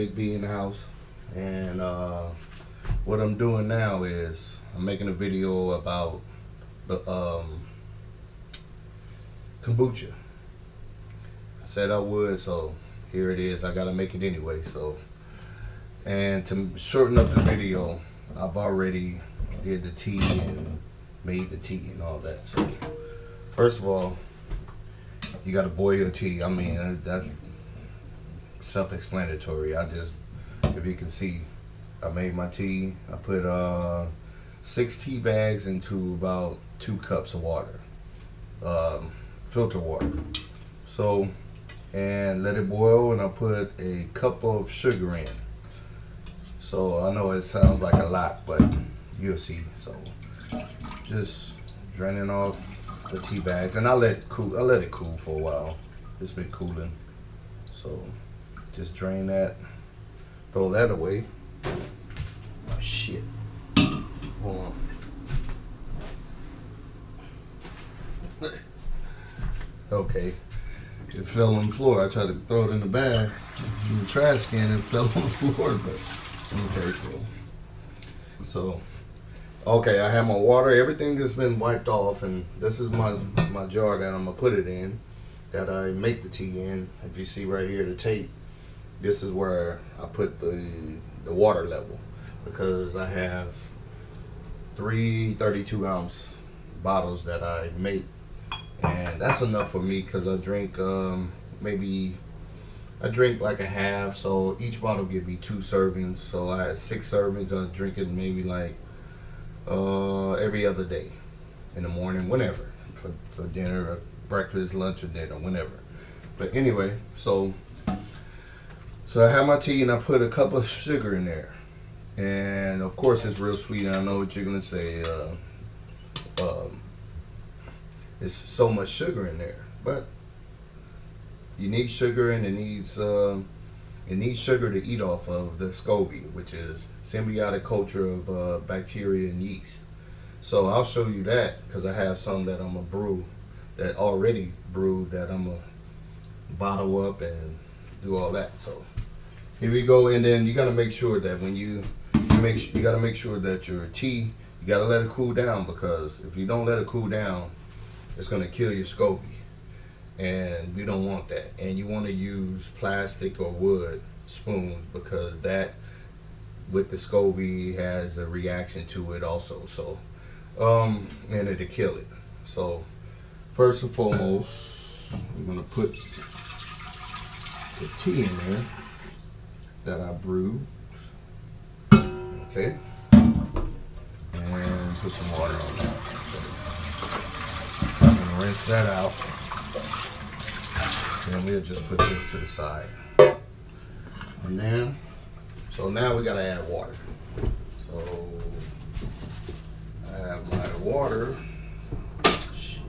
Big B in the house, and what I'm doing now is I'm making a video about the kombucha. I said I would, so here it is. I gotta make it anyway. So, and to shorten up the video, I've already did the tea and made the tea and all that. So first of all, you gotta boil your tea. I mean, that's self-explanatory. If you can see, I made my tea. I put 6 tea bags into about 2 cups of water, filter water. So, and let it boil, and I put a cup of sugar in. So I know it sounds like a lot, but you'll see. So just draining off the tea bags, and I let it cool for a while. It's been cooling, so just drain that, throw that away. Oh shit! Hold on. Okay, it fell on the floor. I tried to throw it in the bag, in the trash can. It fell on the floor, but okay. So okay, I have my water. Everything has been wiped off, and this is my jar that I'm gonna put it in, that I make the tea in. If you see right here, the tape, this is where I put the water level, because I have 3 32-ounce bottles that I make, and that's enough for me, because I drink I drink like a half, so each bottle give me 2 servings. So I have 6 servings. I'm drinking maybe like every other day, in the morning, whenever, for dinner, or breakfast, lunch, or dinner, whenever. But anyway, so I have my tea, and I put a cup of sugar in there, and of course it's real sweet. And I know what you're gonna say, it's so much sugar in there, but you need sugar, and it needs sugar to eat off of the SCOBY, which is symbiotic culture of bacteria and yeast. So I'll show you that, because I have some that I'm gonna brew, that already brewed, that I'm gonna bottle up and do all that. So here we go. And then you gotta make sure that when you gotta make sure that your tea, you gotta let it cool down, because if you don't let it cool down, it's gonna kill your SCOBY. And we don't want that. And you want to use plastic or wood spoons, because that, with the SCOBY, has a reaction to it also. So and it'll kill it. So first and foremost, we're gonna put the tea in there that I brewed. Okay, and put some water on that. So I'm gonna rinse that out. And we'll just put this to the side. And then, so now we gotta add water. So I have my water. Okay.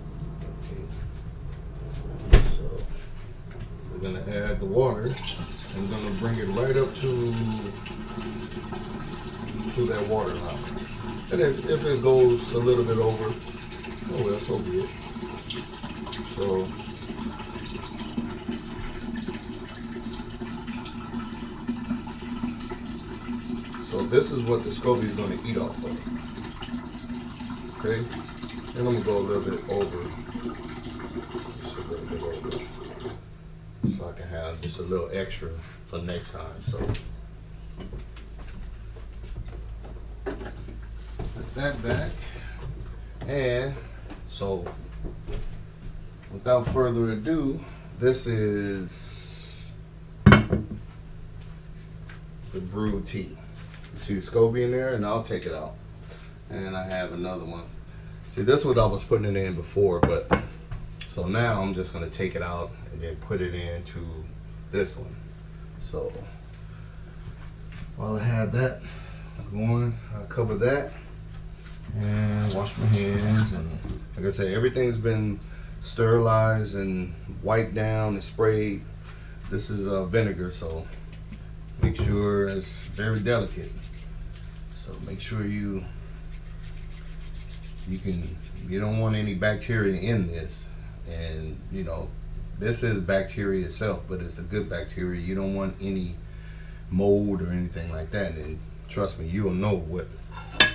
So we're gonna add the water. I'm gonna bring it right up to that water line. And if it goes a little bit over, oh well, so be it. So this is what the SCOBY is going to eat off of. Okay, and I'm going to go a little bit over, just a little bit over, so I can have just a little extra for next time. So put that back, and so without further ado, this is the brewed tea. See the SCOBY in there, and I'll take it out. And I have another one. See, this is what I was putting it in before, but so now I'm just gonna take it out and then put it into this one. So while I have that going, I'll cover that and wash my hands. And like I said, everything's been sterilized and wiped down and sprayed. This is vinegar, so make sure it's very delicate. So make sure you don't want any bacteria in this. And you know, this is bacteria itself, but it's the good bacteria. You don't want any mold or anything like that. And trust me, you'll know what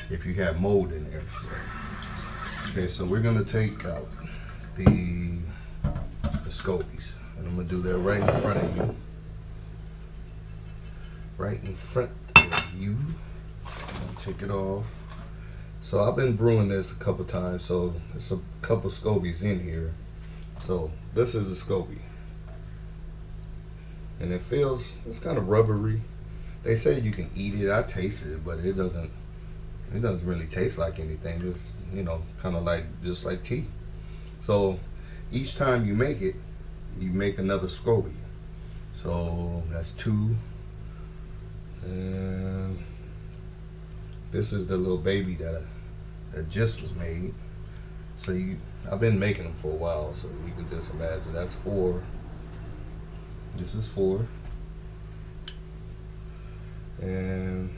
if you have mold in there. Okay, so we're gonna take out the scobies, and I'm gonna do that right in front of you. Right in front of you. Take it off. So I've been brewing this a couple times, so there's a couple scobies in here. So this is the SCOBY, and it's kind of rubbery. They say you can eat it. I tasted it, but it doesn't really taste like anything. It's, you know, kind of like just like tea. So each time you make it, you make another SCOBY. So that's 2, and this is the little baby that just was made. So I've been making them for a while, so you can just imagine that's 4. This is 4, and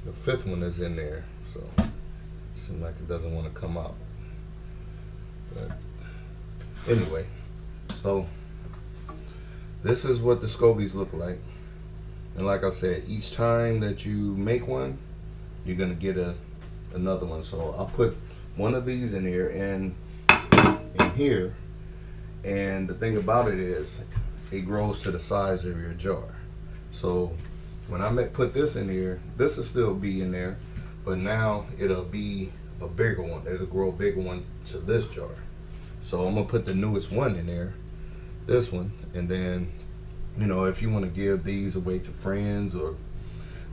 the 5th one is in there. So it seems like it doesn't want to come out. But anyway, so this is what the SCOBYs look like. And like I said, each time that you make one, you're gonna get another one. So I'll put one of these in here and in here. And the thing about it is, it grows to the size of your jar. So when I put this in here, this will still be in there, but now it'll be a bigger one. It'll grow a bigger one to this jar. So I'm gonna put the newest one in there, this one, and then, you know, if you want to give these away to friends, or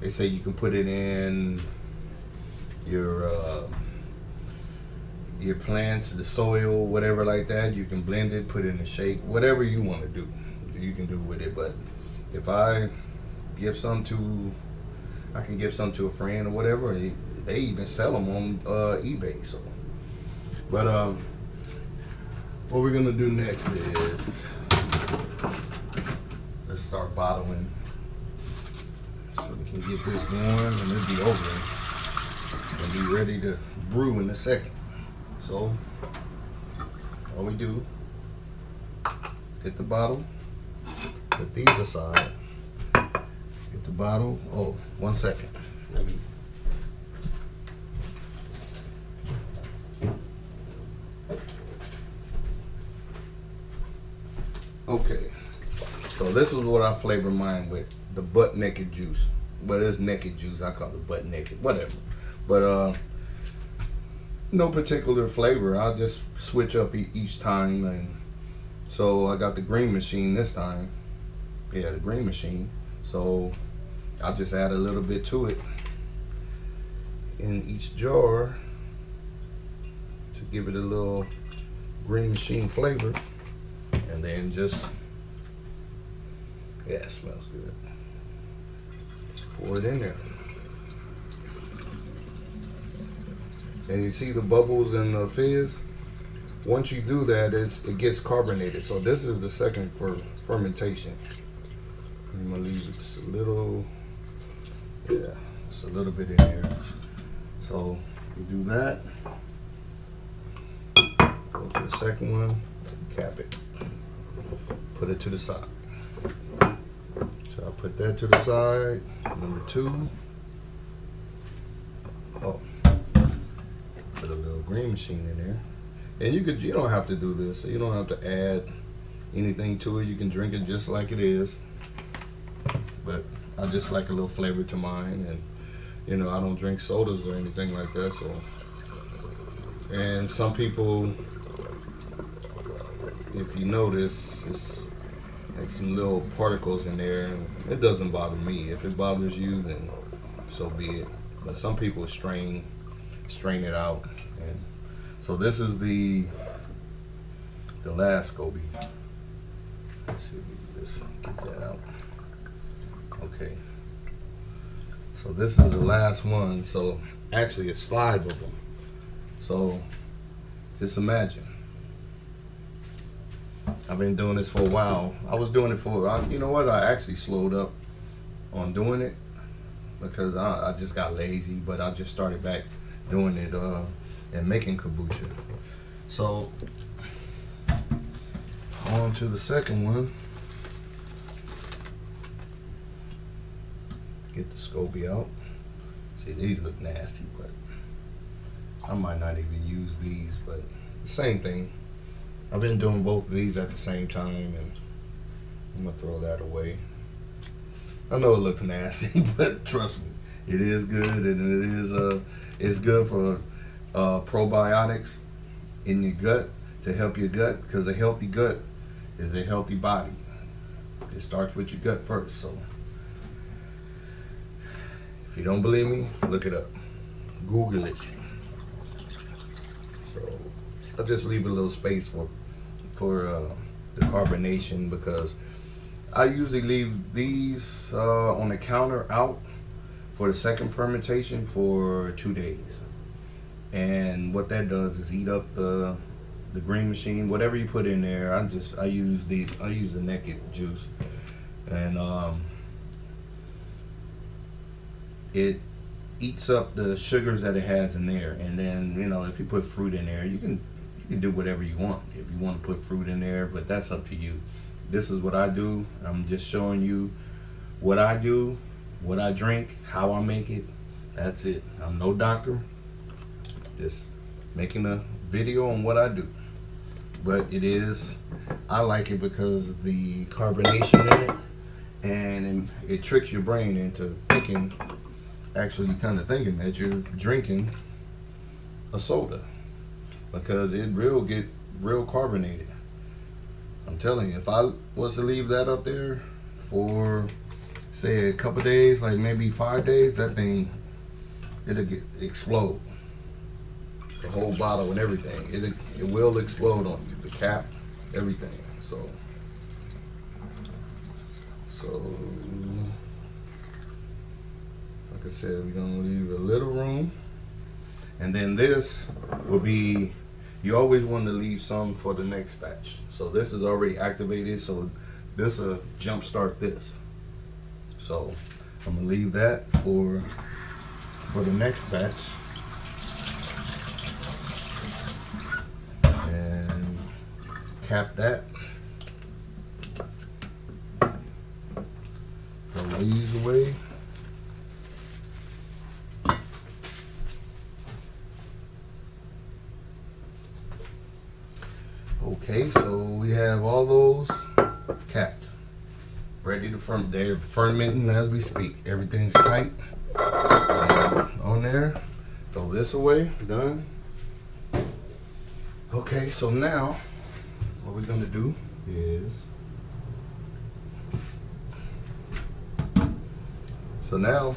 they say you can put it in your plants, the soil, whatever like that. You can blend it, put it in a shake, whatever you want to do, you can do with it. But if I give some to, I can give some to a friend or whatever. They even sell them on eBay. So, but what we're gonna do next is let's start bottling, so we can get this going, and it'll be over and be ready to brew in a second. So all we do, get the bottle, put these aside, get the bottle. Oh, 1 second. Okay, so this is what I flavor mine with, the butt naked juice. Well, it's naked juice, I call it butt naked, whatever. But no particular flavor. I'll just switch up each time. And so I got the green machine this time. Yeah, the green machine. So I'll just add a little bit to it in each jar to give it a little green machine flavor. And then just, yeah, it smells good. Just pour it in there. And you see the bubbles and the fizz? Once you do that, it gets carbonated. So this is the second fermentation. I'm gonna leave it a little, yeah, it's a little bit in here. So you do that. Go to the second one, cap it. Put it to the side. So I'll put that to the side. Number 2. Oh. Put a little green machine in there, and you don't have to do this, so you don't have to add anything to it. You can drink it just like it is, but I just like a little flavor to mine. And you know, I don't drink sodas or anything like that. So, and some people, if you notice, it's like some little particles in there, and it doesn't bother me. If it bothers you, then so be it. But some people strain it out. And so this is the last SCOBY. Let's see if we can just get that out. Okay, so this is the last one. So actually it's 5 of them. So just imagine, I've been doing this for a while. I was doing it for, you know what, I actually slowed up on doing it because I just got lazy, but I just started back doing it and making kombucha. So on to the second one. get the SCOBY out. See, these look nasty, but I might not even use these, but the same thing. I've been doing both of these at the same time, and I'm gonna throw that away. I know it looks nasty, but trust me, it is good, and it is it's good for probiotics in your gut, to help your gut, because a healthy gut is a healthy body. It starts with your gut first. So if you don't believe me, look it up, Google it. So I'll just leave a little space for the carbonation, because I usually leave these on the counter out for the second fermentation for 2 days. And what that does is eat up the green machine, whatever you put in there. I use the naked juice, and it eats up the sugars that it has in there. And then, you know, if you put fruit in there, you can do whatever you want. If you want to put fruit in there, but that's up to you. This is what I do. I'm just showing you what I do, what I drink, how I make it. That's it. I'm no doctor, just making a video on what I do. But it is, I like it because the carbonation in it, and it tricks your brain into thinking, actually kind of thinking that you're drinking a soda, because it will get real carbonated. I'm telling you, if I was to leave that up there for, say, a couple days, like maybe 5 days, that thing, it'll explode. The whole bottle and everything, it will explode on you. The cap, everything. So like I said, we're gonna leave a little room, and then this will be, you always want to leave some for the next batch. So this is already activated, so this will jump start this. So I'm gonna leave that for the next batch, and cap that. Throw these away. Okay, so we have all those capped, ready to ferment. They're fermenting as we speak. Everything's tight on there. Throw this away. Done. Okay, so now what we're gonna do is, so now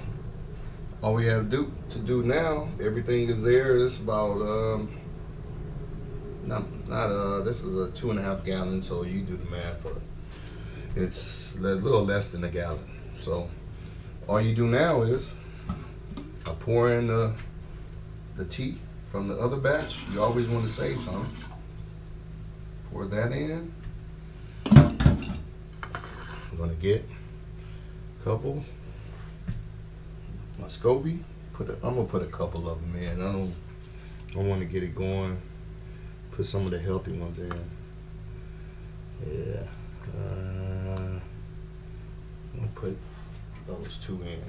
all we have to do now, everything is there. It's about this is a 2.5 gallon, so you do the math for it. It's a little less than a gallon. So all you do now is I pour in the tea from the other batch. You always want to save some. Pour that in. I'm gonna get a couple. My SCOBY. I'm gonna put a couple of them in. I don't want to get it going. Put some of the healthy ones in. Yeah. I'm gonna put those 2 in.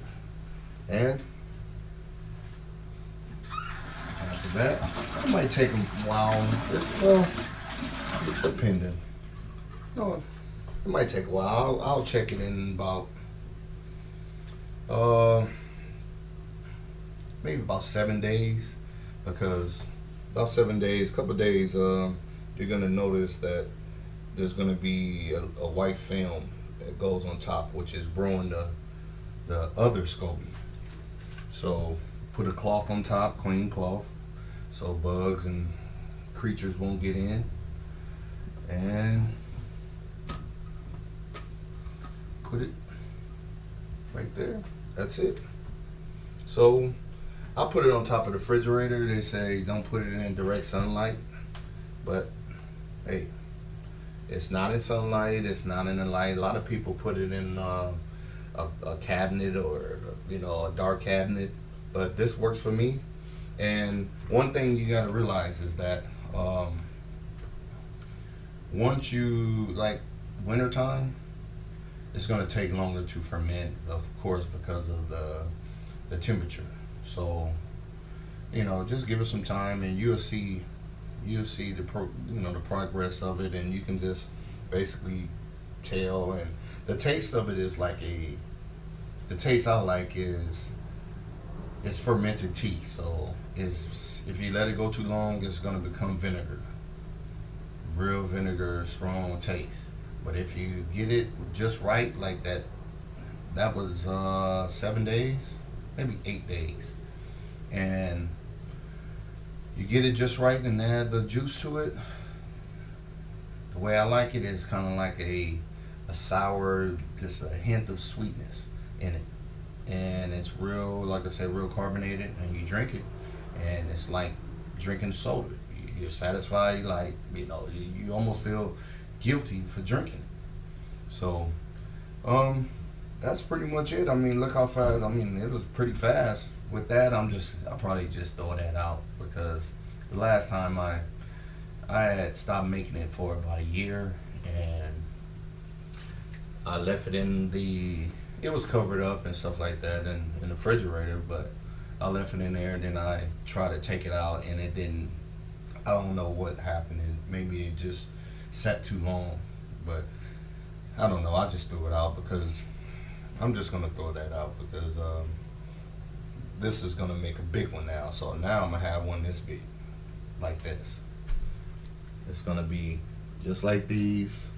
And after that, it might take a while. Well, depending. No, it might take a while. I'll check it in about maybe about 7 days, because about 7 days, couple days, you're gonna notice that there's gonna be a white film that goes on top, which is growing the other SCOBY. So put a cloth on top, clean cloth, so bugs and creatures won't get in, and put it right there. That's it. So I put it on top of the refrigerator. They say don't put it in direct sunlight, but hey, it's not in sunlight, it's not in the light. A lot of people put it in a cabinet, or a dark cabinet, but this works for me. And one thing you got to realize is that once you, like wintertime, it's going to take longer to ferment, of course, because of the temperature. So just give it some time, and you'll see the progress of it, and you can just basically tell. And the taste of it is the taste I like is it's fermented tea. So if you let it go too long, it's gonna become vinegar, real vinegar, strong taste. But if you get it just right, like that was 7 days, maybe 8 days, and you get it just right and add the juice to it. The way I like it is kind of like a sour, just a hint of sweetness in it, and it's real, like I said, real carbonated. And you drink it, and it's like drinking soda. You're satisfied, like you almost feel guilty for drinking. So, that's pretty much it. I mean, look how fast. I mean, it was pretty fast. With that, I'll probably just throw that out, because the last time I had stopped making it for about a year, and I left it it was covered up and stuff like that in the refrigerator, but I left it in there, and then I tried to take it out, and it didn't. I don't know what happened. Maybe it just sat too long, but I don't know. I just threw it out, because I'm just gonna throw that out, because this is gonna make a big one now. So now I'm gonna have one this big, like this. It's gonna be just like these,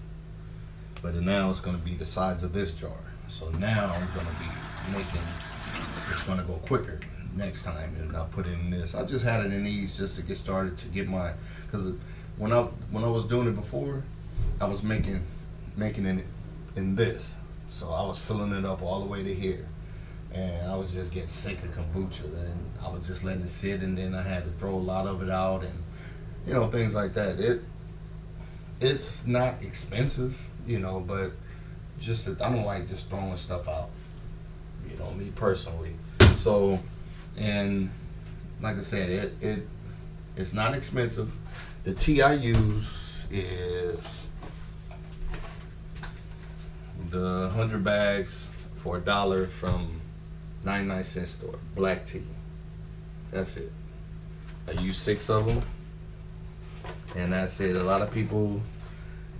but now it's gonna be the size of this jar. So now I'm gonna be making. It's gonna go quicker next time, and I'll put it in this. I just had it in these just to get started, to get my, because when I was doing it before, I was making it in this. So I was filling it up all the way to here, and I was just getting sick of kombucha, and I was just letting it sit, and then I had to throw a lot of it out, and things like that. It's not expensive, but just that I don't like just throwing stuff out, me personally. So, and like I said, it's not expensive. The tea I use is the 100 bags for $1 from 99-cent store, black tea. That's it. I use 6 of them, and that's it. A lot of people,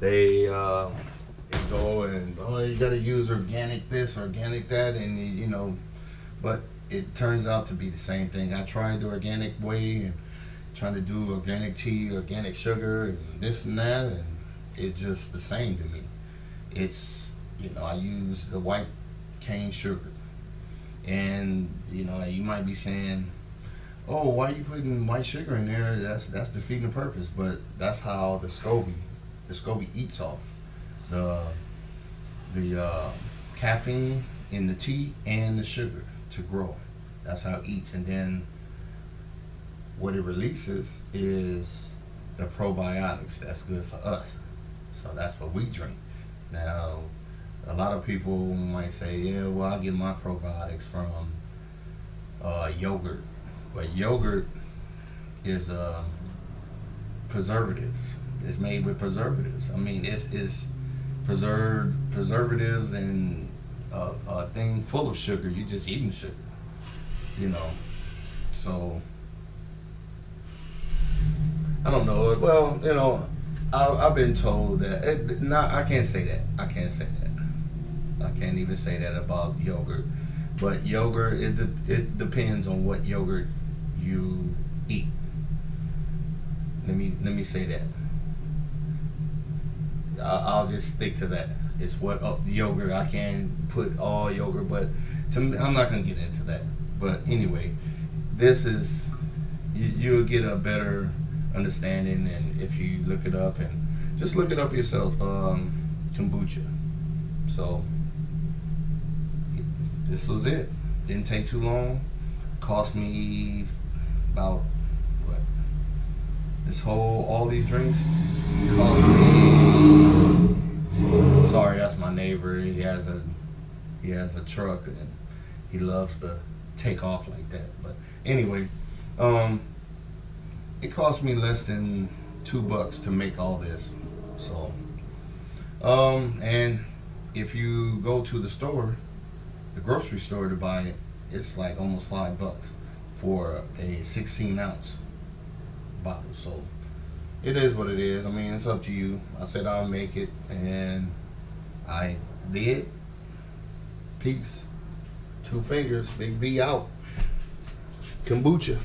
they go and, you gotta use organic this, organic that, and but it turns out to be the same thing. I tried the organic way, and trying to do organic tea, organic sugar, and this and that, and it's just the same to me. It's, I use the white cane sugar, and you might be saying, oh, why are you putting white sugar in there? That's defeating the purpose. But that's how the SCOBY eats off the caffeine in the tea and the sugar to grow. That's how it eats. And then what it releases is the probiotics that's good for us. So that's what we drink. Now, a lot of people might say, yeah, well, I get my probiotics from yogurt. But yogurt is a preservative. It's made with preservatives. I mean, it's preservatives and a thing full of sugar. You're just eating sugar, So I don't know. Well, I've been told that. I can't say that. I can't say that. I can't even say that about yogurt. But yogurt, it depends on what yogurt you eat. Let me say that. I'll just stick to that. It's what yogurt. I can't put all yogurt, but to me, I'm not gonna get into that. But anyway, this is you'll get a better understanding, and if you look it up, and just look it up yourself, kombucha. So this was it. Didn't take too long. Cost me about what? All these drinks cost me. Sorry, that's my neighbor. He has a truck, and he loves to take off like that. But anyway, it cost me less than $2 to make all this. So, and if you go to the store, the grocery store to buy it, it's like almost $5 for a 16-ounce bottle. So it is what it is. I mean, it's up to you. I said I'll make it, and I did. Peace. Two fingers. Big B out. Kombucha.